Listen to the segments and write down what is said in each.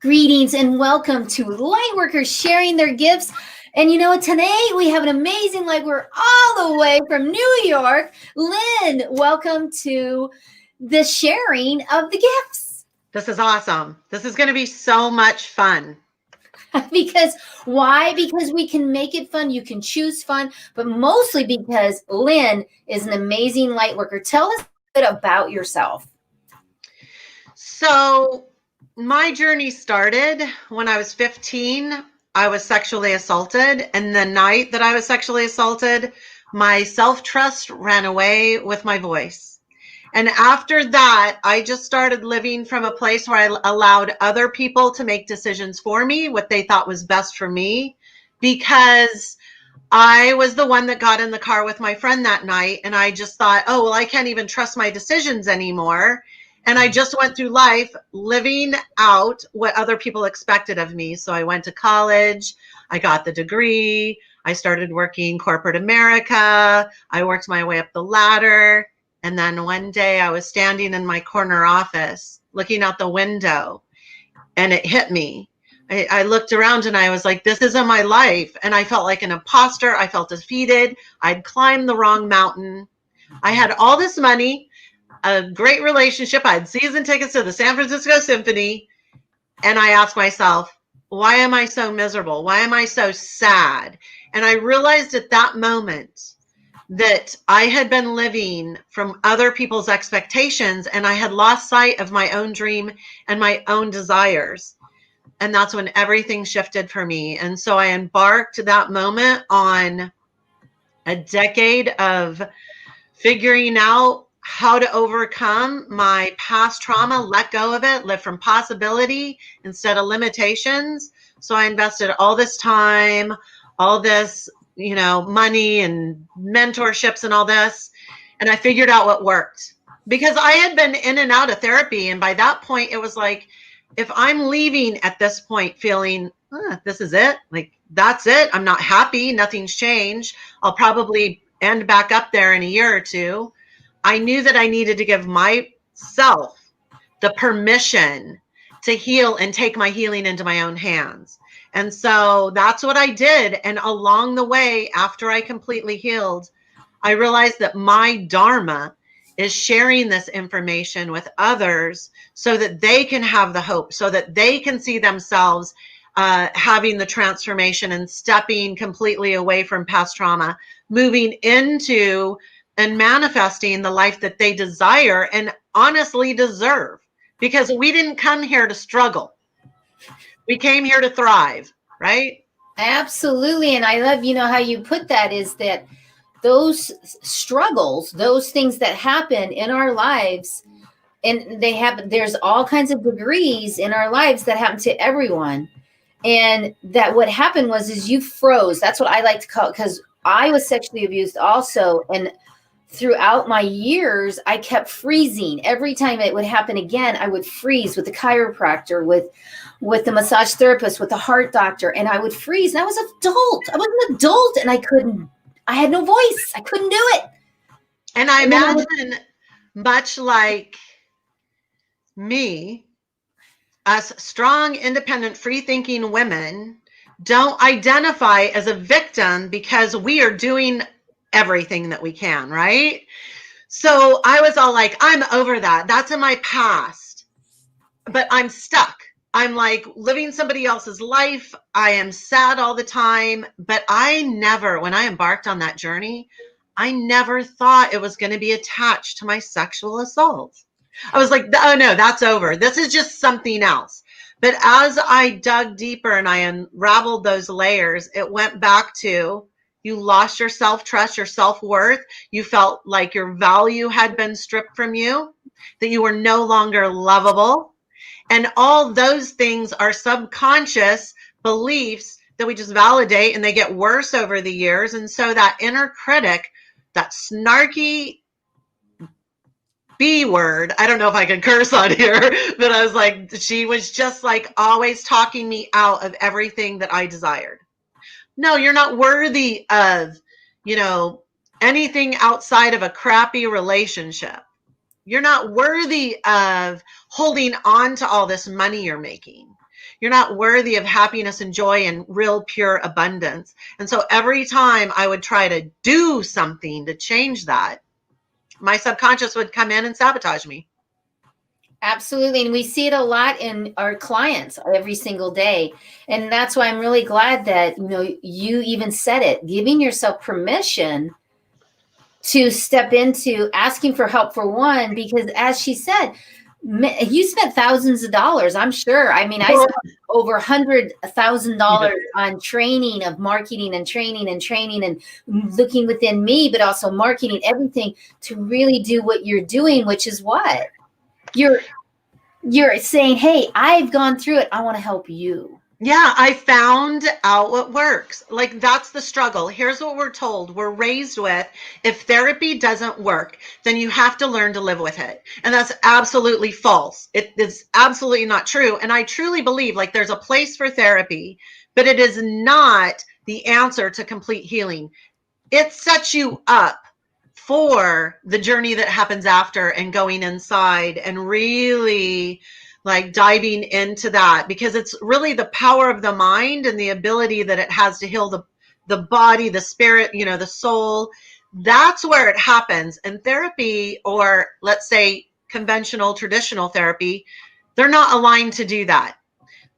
Greetings and welcome to Lightworkers Sharing their gifts. And today we have an amazing Lightworker all the way from New York. Lynn, welcome to the sharing of the gifts. This is awesome. This is going to be so much fun. Because why? Because we can make it fun. You can choose fun, but mostly because Lynn is an amazing Lightworker. Tell us a bit about yourself. So my journey started when I was 15. I was sexually assaulted. And the night that I was sexually assaulted, my self-trust ran away with my voice. And after that, I just started living from a place where I allowed other people to make decisions for me, what they thought was best for me, because I was the one that got in the car with my friend that night. And I just thought, oh, well, I can't even trust my decisions anymore. And I just went through life living out what other people expected of me. So I went to college, I got the degree, I started working corporate America, I worked my way up the ladder. And then one day I was standing in my corner office looking out the window and it hit me. I looked around and I was like, this isn't my life. And I felt like an imposter. I felt defeated. I'd climbed the wrong mountain. I had all this money, a great relationship. I had season tickets to the San Francisco Symphony. And I asked myself, why am I so miserable? Why am I so sad? And I realized at that moment that I had been living from other people's expectations and I had lost sight of my own dream and my own desires. And that's when everything shifted for me. And so I embarked that moment on a decade of figuring out how to overcome my past trauma, let go of it, live from possibility instead of limitations. So I invested all this time, all this money and mentorships and all this. And I figured out what worked because I had been in and out of therapy. And by that point, it was like, if I'm leaving at this point feeling, this is it, like, that's it. I'm not happy. Nothing's changed. I'll probably end back up there in a year or two. I knew that I needed to give myself the permission to heal and take my healing into my own hands. And so that's what I did. And along the way, after I completely healed, I realized that my dharma is sharing this information with others so that they can have the hope, so that they can see themselves having the transformation and stepping completely away from past trauma, moving into and manifesting the life that they desire and honestly deserve. Because we didn't come here to struggle. We came here to thrive, right? Absolutely. And I love, how you put that is that those struggles, those things that happen in our lives, and there's all kinds of degrees in our lives that happen to everyone. And that what happened is you froze. That's what I like to call it, because I was sexually abused also. And throughout my years, I kept freezing. Every time it would happen again, I would freeze with the chiropractor, with the massage therapist, with the heart doctor, and I would freeze. And I was an adult, and I had no voice. I couldn't do it. And I imagine, much like me, us strong, independent, free-thinking women don't identify as a victim because we are doing everything that we can, right? So I was all like, I'm over that. That's in my past. But I'm stuck. I'm like living somebody else's life. I am sad all the time. But when I embarked on that journey, I never thought it was going to be attached to my sexual assault. I was like, oh no, that's over. This is just something else. But as I dug deeper and I unraveled those layers, it went back to, you lost your self-trust, your self-worth. You felt like your value had been stripped from you, that you were no longer lovable. And all those things are subconscious beliefs that we just validate, and they get worse over the years. And so that inner critic, that snarky B word, I don't know if I can curse on here, but I was like, she was just like always talking me out of everything that I desired. No, you're not worthy of, anything outside of a crappy relationship. You're not worthy of holding on to all this money you're making. You're not worthy of happiness and joy and real pure abundance. And so every time I would try to do something to change that, my subconscious would come in and sabotage me. Absolutely. And we see it a lot in our clients every single day. And that's why I'm really glad that, you even said it, giving yourself permission to step into asking for help for one, because as she said, you spent thousands of dollars, I'm sure. I mean, I spent over $100,000 on training of marketing and training and looking within me, but also marketing everything to really do what you're doing, which is what? You're saying, hey, I've gone through it. I want to help you. Yeah, I found out what works. Like, that's the struggle. Here's what we're told. We're raised with, if therapy doesn't work, then you have to learn to live with it. And that's absolutely false. It is absolutely not true. And I truly believe like there's a place for therapy, but it is not the answer to complete healing. It sets you up for the journey that happens after and going inside and really like diving into that, because it's really the power of the mind and the ability that it has to heal the body, the spirit, the soul. That's where it happens. And therapy, or let's say conventional, traditional therapy, they're not aligned to do that.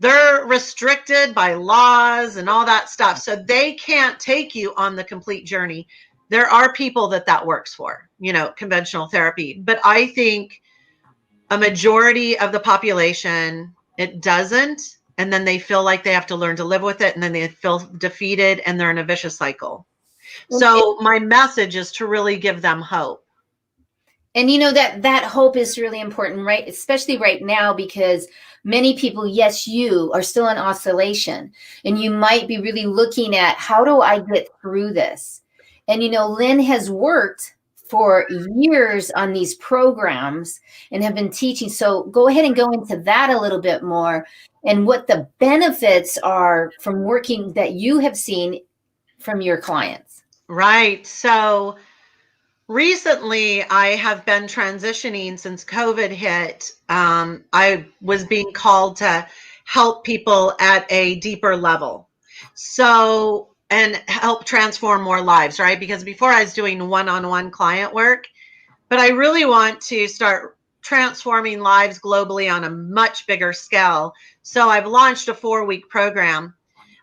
They're restricted by laws and all that stuff. So they can't take you on the complete journey. There are people that works for, conventional therapy. But I think a majority of the population, it doesn't. And then they feel like they have to learn to live with it. And then they feel defeated and they're in a vicious cycle. So my message is to really give them hope. And that hope is really important, right? Especially right now, because many people, yes, you are still in oscillation, and you might be really looking at, how do I get through this? And, Lynn has worked for years on these programs and have been teaching. So go ahead and go into that a little bit more, and what the benefits are from working that you have seen from your clients. Right. So recently, I have been transitioning since COVID hit. I was being called to help people at a deeper level. So, and help transform more lives, right? Because before I was doing one-on-one client work, but I really want to start transforming lives globally on a much bigger scale. So I've launched a 4-week program.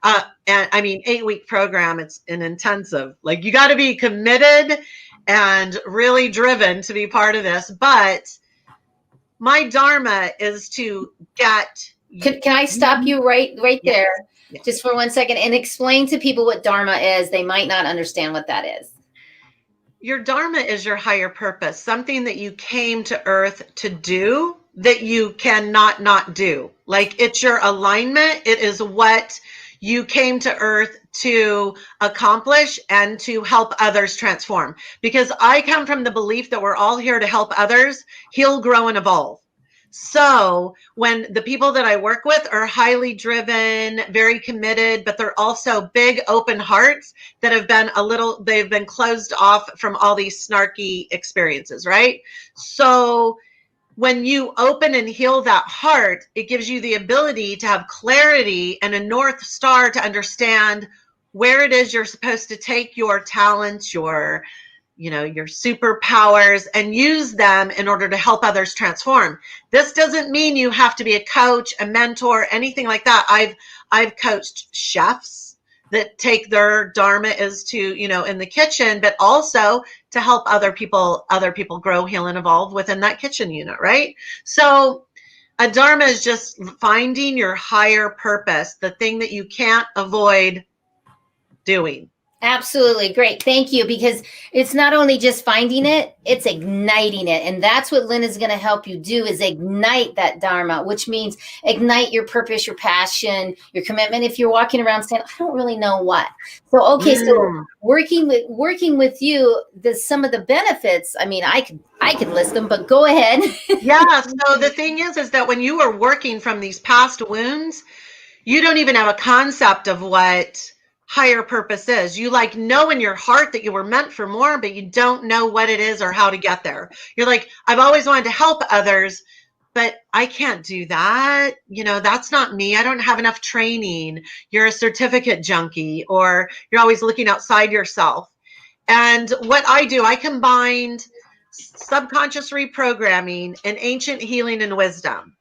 And I mean, 8-week program. It's an intensive, like you got to be committed and really driven to be part of this. But my dharma is to get. Can I stop you right there, just for 1 second, and explain to people what dharma is? They might not understand what that is. Your dharma is your higher purpose, something that you came to earth to do that you cannot not do. Like, it's your alignment. It is what you came to earth to accomplish and to help others transform. Because I come from the belief that we're all here to help others heal, grow, and evolve. So when the people that I work with are highly driven, very committed, but they're also big open hearts that they've been closed off from all these snarky experiences, right? So when you open and heal that heart, it gives you the ability to have clarity and a North Star to understand where it is you're supposed to take your talents, your superpowers, and use them in order to help others transform. This doesn't mean you have to be a coach, a mentor, anything like that. I've coached chefs that take their dharma is to, in the kitchen, but also to help other people grow, heal, and evolve within that kitchen unit, right? So a dharma is just finding your higher purpose, the thing that you can't avoid doing. Absolutely. Great. Thank you. Because it's not only just finding it, it's igniting it. And that's what Lynn is going to help you do, is ignite that dharma, which means ignite your purpose, your passion, your commitment. If you're walking around saying, I don't really know what. So, okay. So working with you, some of the benefits, I mean, I could list them, but go ahead. Yeah. So the thing is that when you are working from these past wounds, you don't even have a concept of what higher purpose is. You know in your heart that you were meant for more, but you don't know what it is or how to get there. You're like, I've always wanted to help others, but I can't do that. That's not me. I don't have enough training. You're a certificate junkie, or you're always looking outside yourself. And what I do, I combined subconscious reprogramming and ancient healing and wisdom.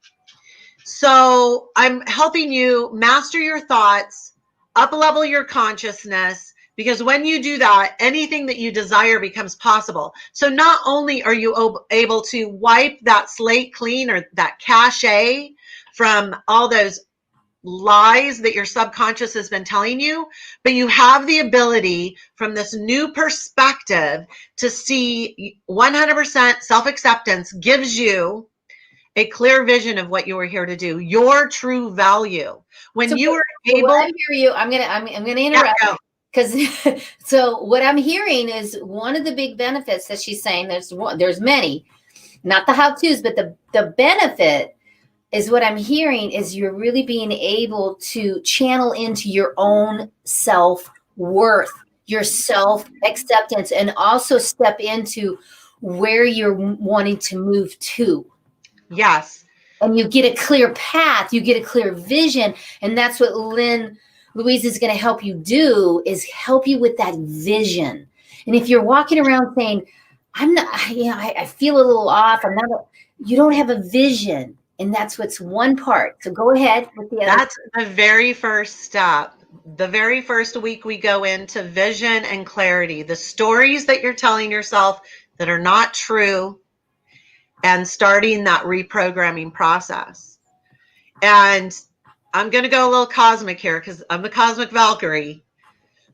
So I'm helping you master your thoughts, up-level your consciousness, because when you do that, anything that you desire becomes possible. So not only are you able to wipe that slate clean, or that cache from all those lies that your subconscious has been telling you, but you have the ability from this new perspective to see 100% self-acceptance gives you a clear vision of what you were here to do, your true value. When you were able, I hear you. I'm gonna interrupt. Because so what I'm hearing is one of the big benefits that she's saying, there's many, not the how-tos, but the benefit is what I'm hearing is you're really being able to channel into your own self-worth, your self-acceptance, and also step into where you're wanting to move to. Yes. And you get a clear path, you get a clear vision. And that's what Louise is going to help you do, is help you with that vision. And if you're walking around saying, I'm not, I feel a little off, you don't have a vision. And that's what's one part. So go ahead with the other. That's the very first step. The very first week we go into vision and clarity, the stories that you're telling yourself that are not true, and starting that reprogramming process. And I'm going to go a little cosmic here because I'm the cosmic Valkyrie.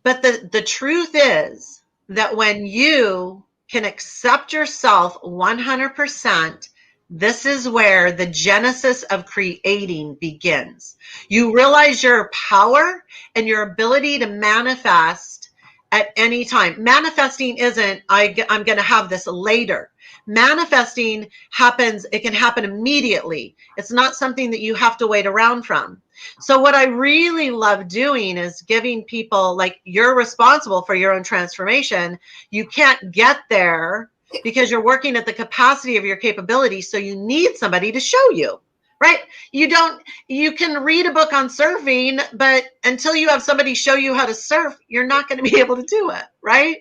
But the truth is that when you can accept yourself 100%, this is where the genesis of creating begins. You realize your power and your ability to manifest at any time. Manifesting isn't, I'm going to have this later. Manifesting happens, it can happen immediately. It's not something that you have to wait around from. So what I really love doing is giving people, like, you're responsible for your own transformation. You can't get there because you're working at the capacity of your capability. So you need somebody to show you, right? You can read a book on surfing, but until you have somebody show you how to surf, you're not going to be able to do it, right?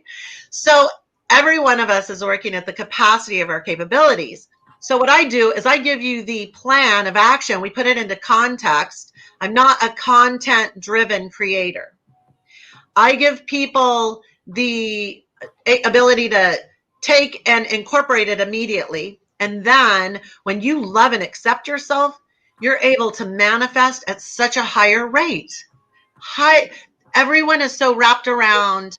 So every one of us is working at the capacity of our capabilities. So what I do is I give you the plan of action. We put it into context. I'm not a content-driven creator. I give people the ability to take and incorporate it immediately. And then when you love and accept yourself, you're able to manifest at such a higher rate. Everyone is so wrapped around,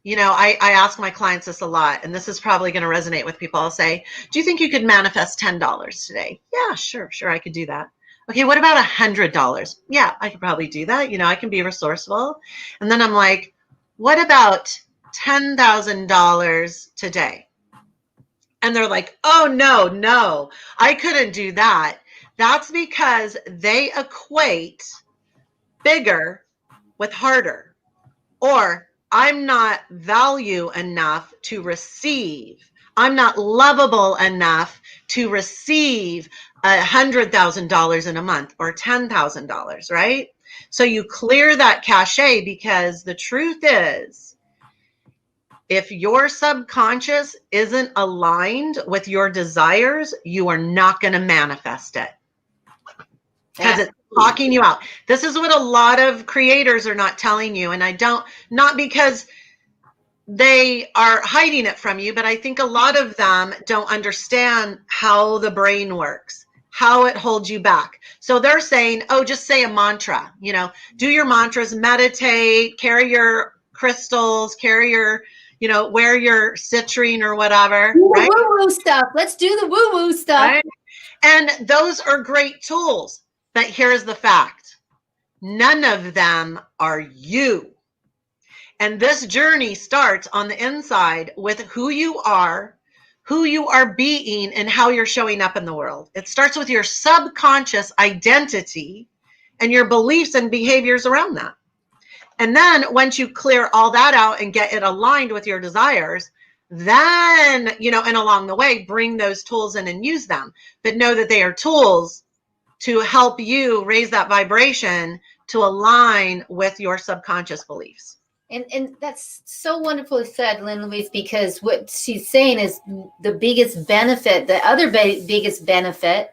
I ask my clients this a lot, and this is probably going to resonate with people. I'll say, do you think you could manifest $10 today? Yeah, sure, I could do that. Okay, what about $100? Yeah, I could probably do that. I can be resourceful. And then I'm like, what about $10,000 today? And they're like, oh, no, I couldn't do that. That's because they equate bigger with harder, or I'm not value enough to receive. I'm not lovable enough to receive $100,000 in a month or $10,000, right? So you clear that cachet, because the truth is, if your subconscious isn't aligned with your desires, you are not going to manifest it, because it's talking you out. This is what a lot of creators are not telling you. And not because they are hiding it from you, but I think a lot of them don't understand how the brain works, how it holds you back. So they're saying, oh, just say a mantra, do your mantras, meditate, carry your crystals, carry your, wear your citrine or whatever. Right? Woo-woo stuff. Let's do the woo-woo stuff. Right? And those are great tools. But here's the fact. None of them are you. And this journey starts on the inside with who you are being, and how you're showing up in the world. It starts with your subconscious identity and your beliefs and behaviors around that. And then once you clear all that out and get it aligned with your desires, then, and along the way, bring those tools in and use them, but know that they are tools to help you raise that vibration to align with your subconscious beliefs. And that's so wonderfully said, Lynn Louise, because what she's saying is the biggest benefit, the other biggest benefit.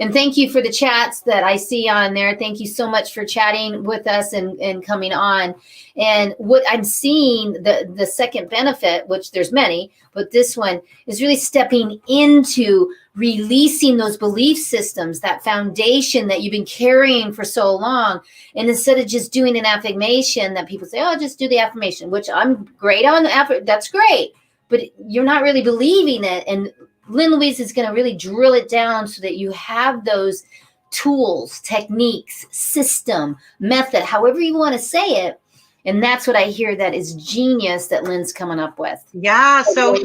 And thank you for the chats that I see on there. Thank you so much for chatting with us and coming on. And what I'm seeing, the second benefit, which there's many, but this one is really stepping into releasing those belief systems, that foundation that you've been carrying for so long. And instead of just doing an affirmation that people say, oh, just do the affirmation, which I'm great on. That's great. But you're not really believing it. And Lynn Louise is going to really drill it down so that you have those tools, techniques, system, method, however you want to say it. And that's what I hear that is genius that Lynn's coming up with. Yeah. So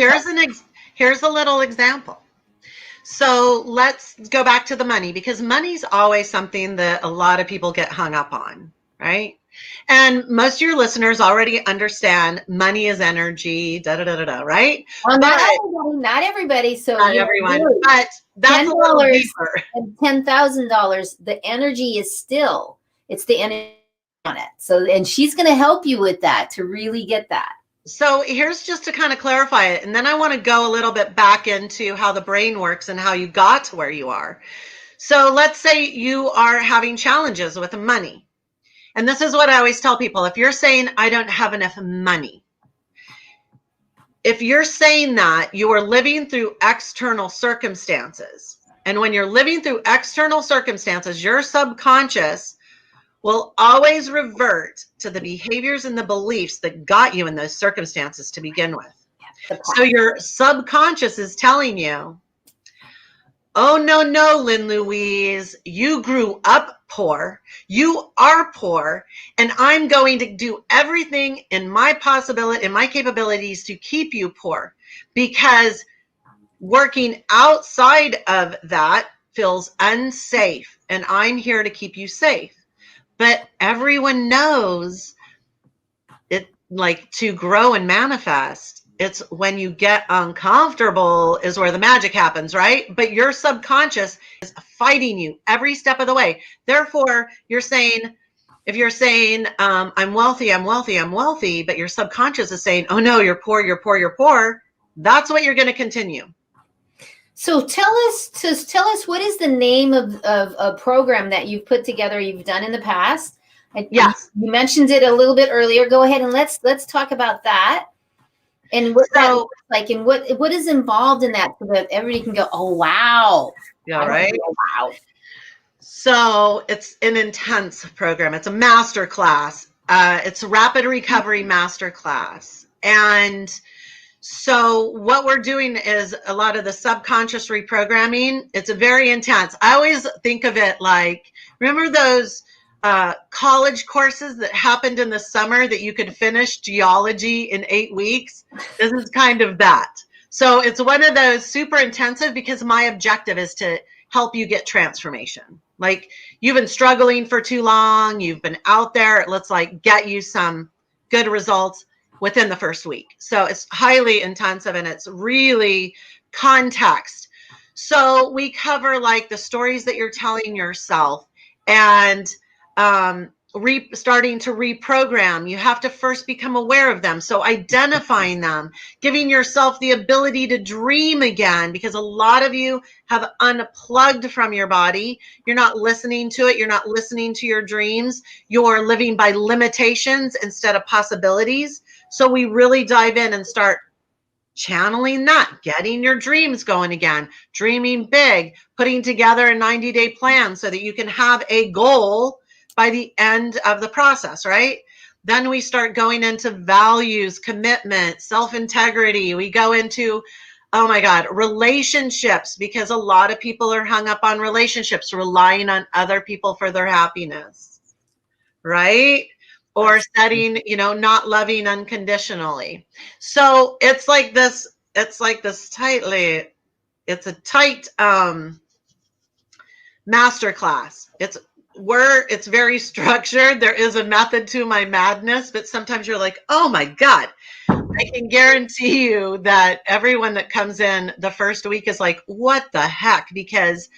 here's a little example. So let's go back to the money, because money's always something that a lot of people get hung up on, right? And most of your listeners already understand money is energy, right? Well, not everybody. So not everyone, but that's a little deeper. And $10,000. The energy is still, it's the energy on it. So, and she's going to help you with that to really get that. So here's just to kind of clarify it. And then I want to go a little bit back into how the brain works and how you got to where you are. So let's say you are having challenges with money. And this is what I always tell people. If you're saying, I don't have enough money, if you're saying that, you are living through external circumstances. And when you're living through external circumstances, your subconscious will always revert to the behaviors and the beliefs that got you in those circumstances to begin with. So your subconscious is telling you, oh, no, Lynn Louise, you grew up poor. You are poor. And I'm going to do everything in my capabilities to keep you poor, because working outside of that feels unsafe. And I'm here to keep you safe. But everyone knows it, like, to grow and manifest, it's when you get uncomfortable is where the magic happens, right? But your subconscious is fighting you every step of the way. Therefore, if you're saying, I'm wealthy, but your subconscious is saying, oh no, you're poor, that's what you're going to continue. So tell us what is the name of a program that you've put together, you've done in the past? Yes. You mentioned it a little bit earlier. Go ahead and let's talk about that. And what that looks like, and what is involved in that, so that everybody can go, oh wow. Yeah, right. Wow. So it's an intense program. It's a master class. It's a rapid recovery master class. And so what we're doing is a lot of the subconscious reprogramming. It's a very intense. I always think of it like, remember those college courses that happened in the summer that you could finish geology in 8 weeks? This is kind of that. So it's one of those super intensive, because my objective is to help you get transformation. Like, you've been struggling for too long. You've been out there. Let's get you some good results within the first week. So it's highly intensive, and it's really context. So we cover the stories that you're telling yourself, and starting to reprogram. You have to first become aware of them. So identifying them, giving yourself the ability to dream again, because a lot of you have unplugged from your body. You're not listening to it. You're not listening to your dreams. You're living by limitations instead of possibilities. So we really dive in and start channeling that, getting your dreams going again, dreaming big, putting together a 90-day plan so that you can have a goal by the end of the process, right? Then we start going into values, commitment, self-integrity. We go into, oh my God, relationships, because a lot of people are hung up on relationships, relying on other people for their happiness, right? Or setting, not loving unconditionally. So it's a tight masterclass. It's very structured. There is a method to my madness, but sometimes you're like, oh my God, I can guarantee you that everyone that comes in the first week is like, what the heck? Because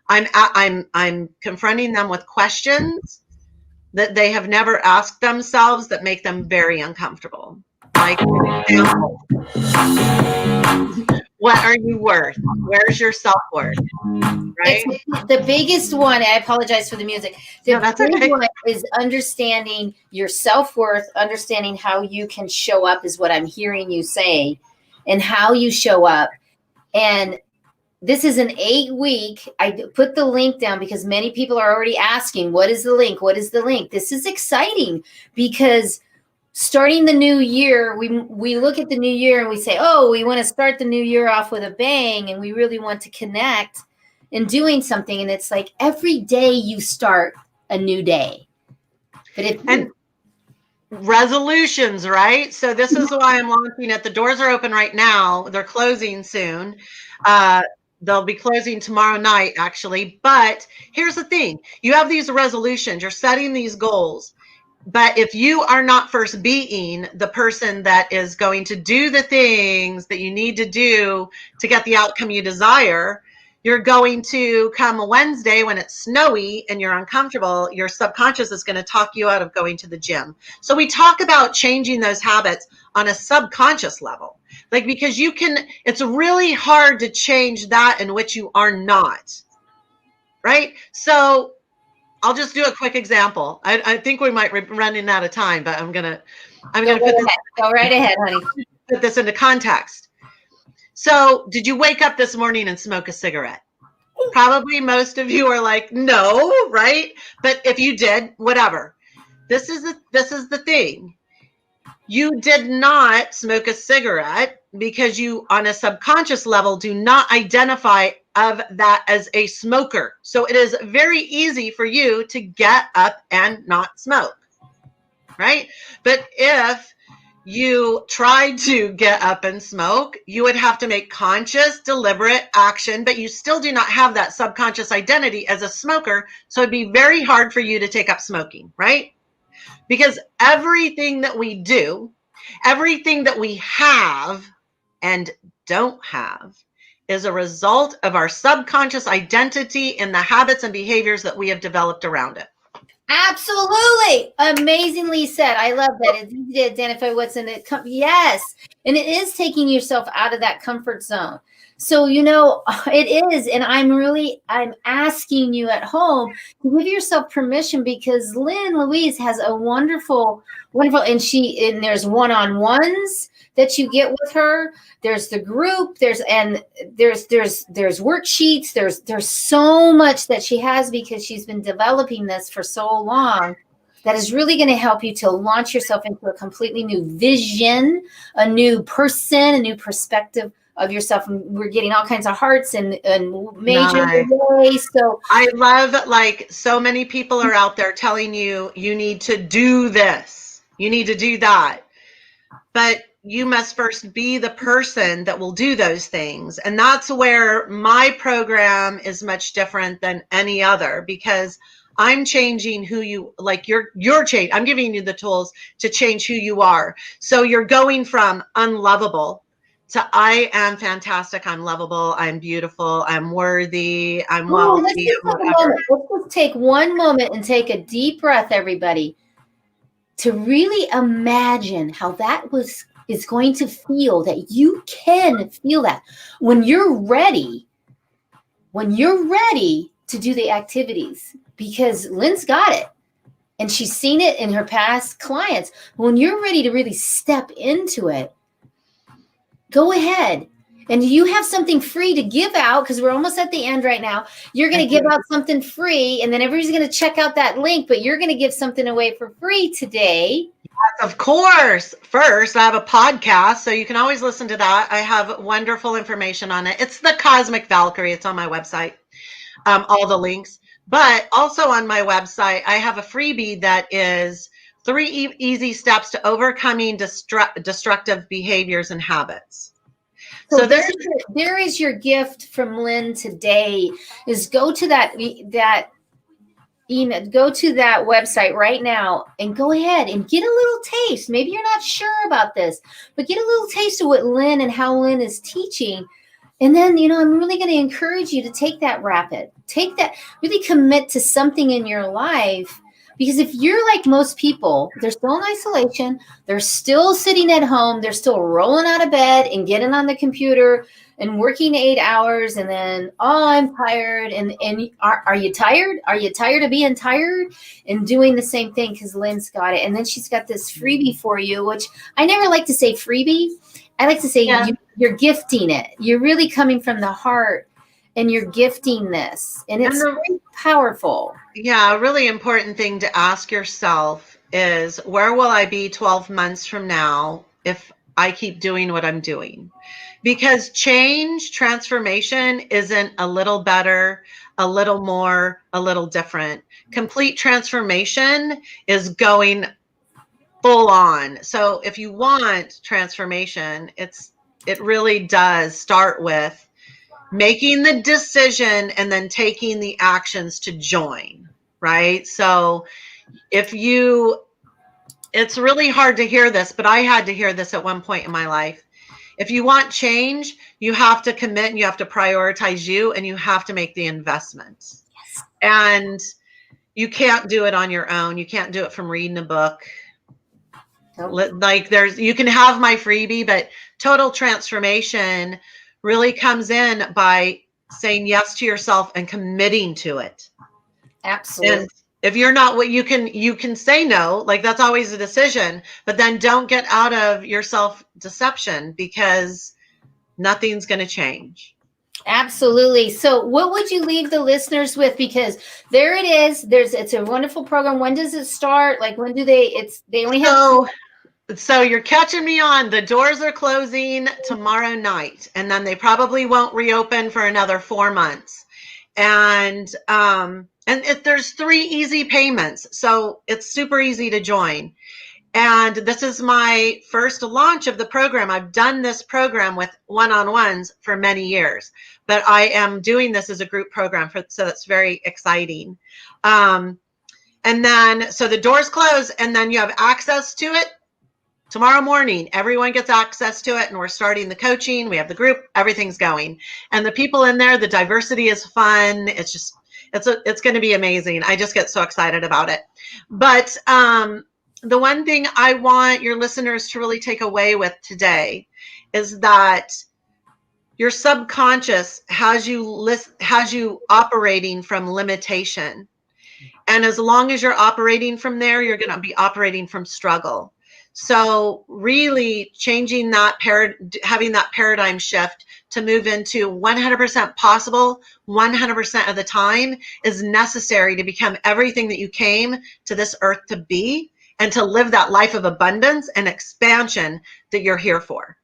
I'm confronting them with questions that they have never asked themselves that make them very uncomfortable. Like, for example, what are you worth? Where's your self-worth? Right? It's the biggest one. I apologize for the music. The that's big okay. one is understanding your self-worth, understanding how you can show up is what I'm hearing you say, and how you show up. And this is an 8-week. I put the link down because many people are already asking, what is the link? What is the link? This is exciting because starting the new year, we look at the new year and we say, oh, we want to start the new year off with a bang, and we really want to connect in doing something. And it's like every day you start a new day. But if resolutions, right? So this is why I'm launching it. The doors are open right now. They're closing soon. They'll be closing tomorrow night, actually. But here's the thing. You have these resolutions. You're setting these goals. But if you are not first being the person that is going to do the things that you need to do to get the outcome you desire, you're going to come a Wednesday when it's snowy and you're uncomfortable, your subconscious is going to talk you out of going to the gym. So we talk about changing those habits on a subconscious level, like, because it's really hard to change that in which you are not, right? So I'll just do a quick example. I think we might be running out of time, but I'm gonna go right ahead, honey. Put this into context. So, did you wake up this morning and smoke a cigarette? Probably most of you are like, no, right? But if you did, whatever. This is the thing. You did not smoke a cigarette because you, on a subconscious level, do not identify of that as a smoker. So it is very easy for you to get up and not smoke, right? But if you tried to get up and smoke, you would have to make conscious, deliberate action, but you still do not have that subconscious identity as a smoker. So it'd be very hard for you to take up smoking, right? Because everything that we do, everything that we have and don't have, is a result of our subconscious identity and the habits and behaviors that we have developed around it. Absolutely. Amazingly said. I love that. It's easy to identify what's in it. Yes. And it is taking yourself out of that comfort zone. So, it is. And I'm asking you at home to give yourself permission, because Lynn, Louise has a wonderful, and there's one-on-ones that you get with her. There's the group, there's worksheets. There's so much that she has because she's been developing this for so long, that is really going to help you to launch yourself into a completely new vision, a new person, a new perspective of yourself. And we're getting all kinds of hearts and major ways. So I love, like, so many people are out there telling you need to do this, you need to do that, but you must first be the person that will do those things. And that's where my program is much different than any other, because I'm changing who you, like, you're change. I'm giving you the tools to change who you are. So you're going from unlovable to I am fantastic, I'm lovable, I'm beautiful, I'm worthy, I'm wealthy, whatever. Let's just take one moment and take a deep breath, everybody, to really imagine how that is going to feel, that you can feel that when you're ready to do the activities, because Lynn's got it and she's seen it in her past clients. When you're ready to really step into it, go ahead. And you have something free to give out, because we're almost at the end right now. You're going to give out something free, and then everybody's going to check out that link, but you're going to give something away for free today. Yes, of course. First, I have a podcast, so you can always listen to that. I have wonderful information on it. It's the Cosmic Valkyrie. It's on my website, all the links. But also on my website, I have a freebie that is 3 easy steps to overcoming destructive behaviors and habits. So there is your gift from Lynn today, is go to that go to that website right now and go ahead and get a little taste. Maybe you're not sure about this, but get a little taste of what Lynn and how Lynn is teaching. And then, I'm really going to encourage you to take that really commit to something in your life. Because if you're like most people, they're still in isolation, they're still sitting at home, they're still rolling out of bed and getting on the computer and working 8 hours, and then, oh, I'm tired. And are you tired? Are you tired of being tired and doing the same thing? Because Lynn's got it. And then she's got this freebie for you, which I never like to say freebie. I like to say you're gifting it. You're really coming from the heart and you're gifting this. And it's very powerful. Yeah, a really important thing to ask yourself is, where will I be 12 months from now if I keep doing what I'm doing? Because transformation isn't a little better, a little more, a little different. Complete transformation is going full on. So if you want transformation, it really does start with making the decision and then taking the actions to join, right? So it's really hard to hear this, but I had to hear this at one point in my life. If you want change, you have to commit and you have to prioritize you and you have to make the investments. Yes. And you can't do it on your own. You can't do it from reading a book. Nope. Like you can have my freebie, but total transformation really comes in by saying yes to yourself and committing to it. Absolutely. And if you're not, what you can say no, like that's always a decision, but then don't get out of your self-deception because nothing's going to change. Absolutely. So what would you leave the listeners with? Because there it is. It's a wonderful program. When does it start? Like when do they only have. So you're catching me on. The doors are closing tomorrow night, and then they probably won't reopen for another 4 months. And there's 3 easy payments, so it's super easy to join. And this is my first launch of the program. I've done this program with one-on-ones for many years, but I am doing this as a group program, so that's very exciting. And then, so the doors close, and then you have access to it. Tomorrow morning, everyone gets access to it, and we're starting the coaching. We have the group, everything's going. And the people in there, the diversity is fun. It's going to be amazing. I just get so excited about it. But the one thing I want your listeners to really take away with today is that your subconscious has you operating from limitation. And as long as you're operating from there, you're going to be operating from struggle. So really changing that having that paradigm shift to move into 100% possible 100% of the time is necessary to become everything that you came to this earth to be, and to live that life of abundance and expansion that you're here for.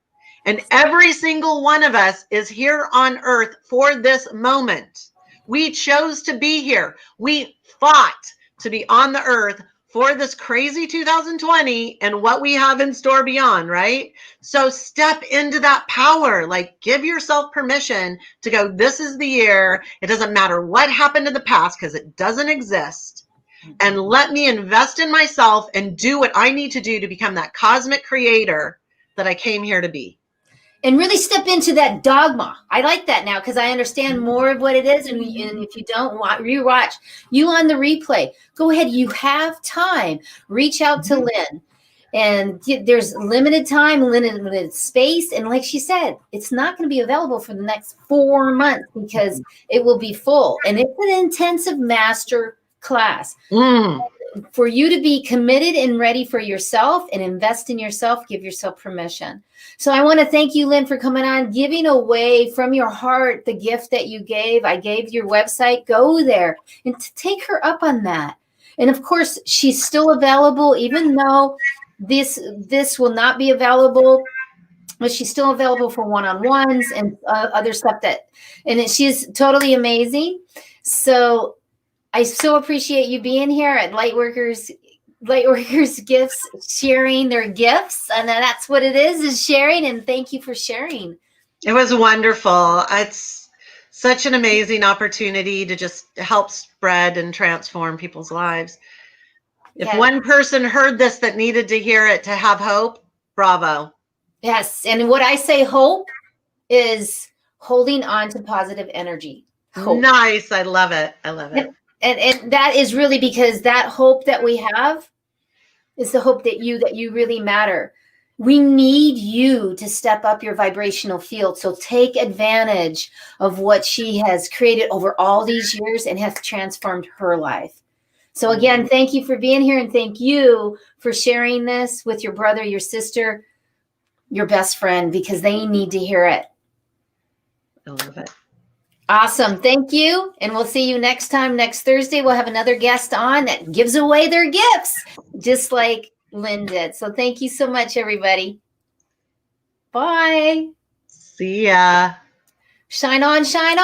And every single one of us is here on earth for this moment. We chose to be here. We fought to be on the earth for this crazy 2020 and what we have in store beyond, right? So step into that power, like give yourself permission to go, this is the year. It doesn't matter what happened in the past because it doesn't exist. And let me invest in myself and do what I need to do to become that cosmic creator that I came here to be. And really step into that dogma. I like that now because I understand more of what it is. And if you don't rewatch you on the replay, go ahead. You have time. Reach out to Lynn. And there's limited time, limited space. And like she said, it's not going to be available for the next 4 months because it will be full. And it's an intensive master class. For you to be committed and ready for yourself and invest in yourself, give yourself permission. So I want to thank you, Lynn, for coming on, giving away from your heart the gift that you gave. I gave your website. Go there and take her up on that. And of course, she's still available, even though this will not be available, but she's still available for one-on-ones and other stuff she's totally amazing. So I so appreciate you being here at Lightworkers Gifts, sharing their gifts. And that's what it is sharing. And thank you for sharing. It was wonderful. It's such an amazing opportunity to just help spread and transform people's lives. If one person heard this that needed to hear it to have hope, bravo. Yes. And what I say hope is holding on to positive energy. Hope. Nice. I love it. I love it. And that is really because that hope that we have is the hope that you really matter. We need you to step up your vibrational field. So take advantage of what she has created over all these years and has transformed her life. So again, thank you for being here, and thank you for sharing this with your brother, your sister, your best friend, because they need to hear it. I love it. Awesome. Thank you. And we'll see you next time. Next Thursday, we'll have another guest on that gives away their gifts, just like Lynn did. So thank you so much, everybody. Bye. See ya. Shine on, shine on.